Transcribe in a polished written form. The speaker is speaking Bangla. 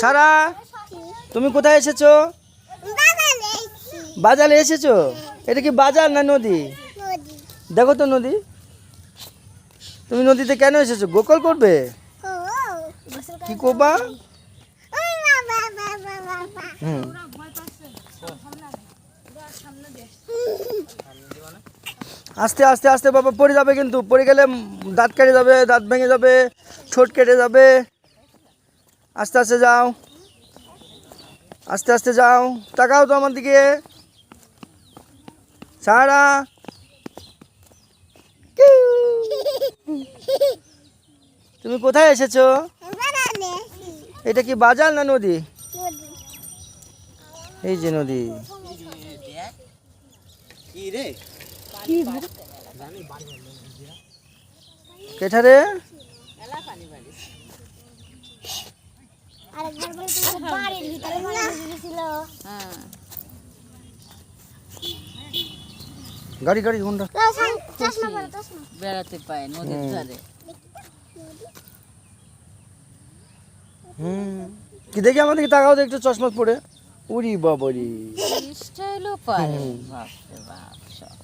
সারা তুমি কোথায় এসেছো? বাজারে এসেছো? এটা কি বাজার না নদী? দেখো তো নদী। তুমি নদীতে কেন এসেছো? গোসল করবে? কি করবা? হুম। আস্তে আস্তে আস্তে বাবা, পড়ে যাবে কিন্তু। পড়ে গেলে দাঁত কেটে যাবে, দাঁত ভেঙে যাবে, ঠোঁট কেটে যাবে। আস্তে আস্তে যাও, আস্তে আস্তে যাও। তাকাও তো আমার দিকে। সারা তুমি কোথায় এসেছো? এটা কি বাজার না নদী? এই যে নদী। কেঠারে গাড়ি গাড়ি ঘন্টা বেড়াতে পায় নদীর ধারে। কি দেখি আমাদেরকে তাকাও তো একটু, চশমা পরে। উরি বাবরি স্টাইলও পারে, বাপরে বাপ সব।